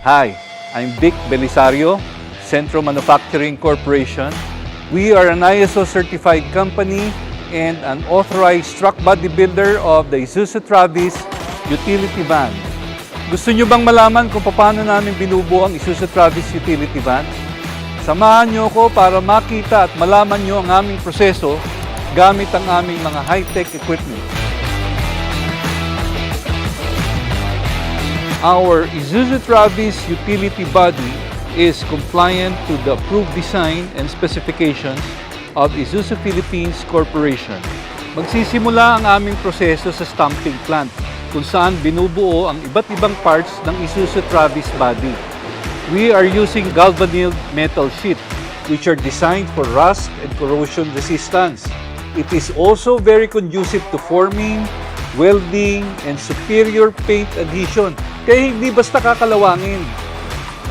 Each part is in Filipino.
Hi, I'm Vic Belisario, Centro Manufacturing Corporation. We are an ISO certified company and an authorized truck body builder of the Isuzu Traviz utility van. Gusto nyo bang malaman kung paano namin binubuo ang Isuzu Traviz utility van? Samahan nyo ako para makita at malaman nyo ang aming proseso gamit ang aming mga high-tech equipment. Our Isuzu Traviz utility body is compliant to the approved design and specifications of Isuzu Philippines Corporation. Magsisimula ang aming proseso sa stamping plant kung saan binubuo ang iba't ibang parts ng Isuzu Traviz body. We are using galvanized metal sheet which are designed for rust and corrosion resistance. It is also very conducive to forming, welding, and superior paint adhesion. Kaya hindi basta kakalawangin.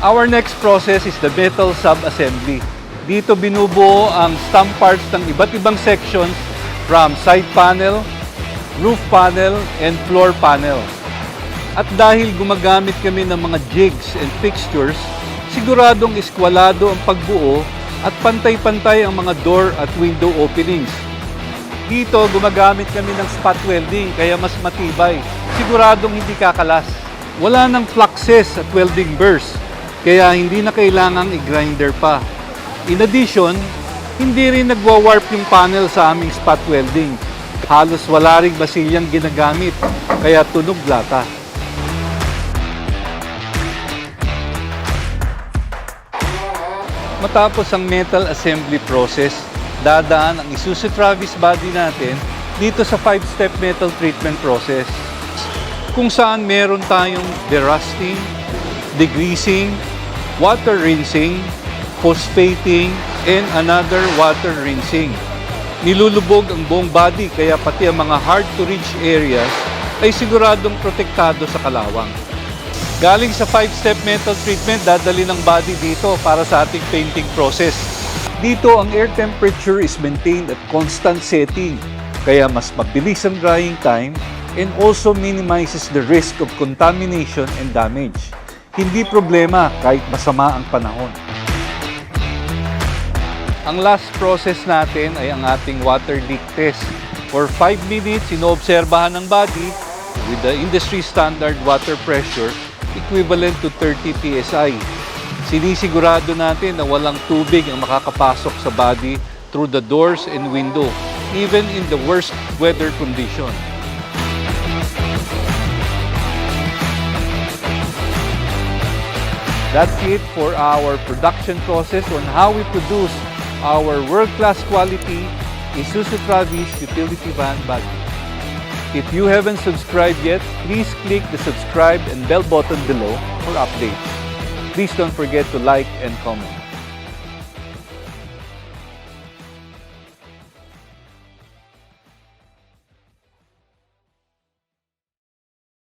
Our next process is the metal sub-assembly. Dito binubuo ang stamp parts ng iba't ibang sections from side panel, roof panel, and floor panel. At dahil gumagamit kami ng mga jigs and fixtures, siguradong eskwalado ang pagbuo at pantay-pantay ang mga door at window openings. Dito gumagamit kami ng spot welding kaya mas matibay. Siguradong hindi kakalas. Wala nang fluxes at welding burrs, kaya hindi na kailangang i-grinder pa. In addition, hindi rin nagwa-warp yung panel sa aming spot welding. Halos wala ring basilyang ginagamit, kaya tunog lata. Matapos ang metal assembly process, dadaan ang Isuzu Traviz body natin dito sa 5-step metal treatment process, kung saan meron tayong derusting, degreasing, water rinsing, phosphating, and another water rinsing. Nilulubog ang buong body kaya pati ang mga hard-to-reach areas ay siguradong protektado sa kalawang. Galing sa 5-step metal treatment, dadali ng body dito para sa ating painting process. Dito ang air temperature is maintained at constant setting, kaya mas mabilis ang drying time and also minimizes the risk of contamination and damage. Hindi problema kahit masama ang panahon. Ang last process natin ay ang ating water leak test. For 5 minutes, inoobserbahan ng body with the industry standard water pressure equivalent to 30 psi. Sinisigurado natin na walang tubig ang makakapasok sa body through the doors and window, even in the worst weather condition. That's it for our production process on how we produce our world-class quality Isuzu Traviz utility van body. If you haven't subscribed yet, please click the subscribe and bell button below for updates. Please don't forget to like and comment.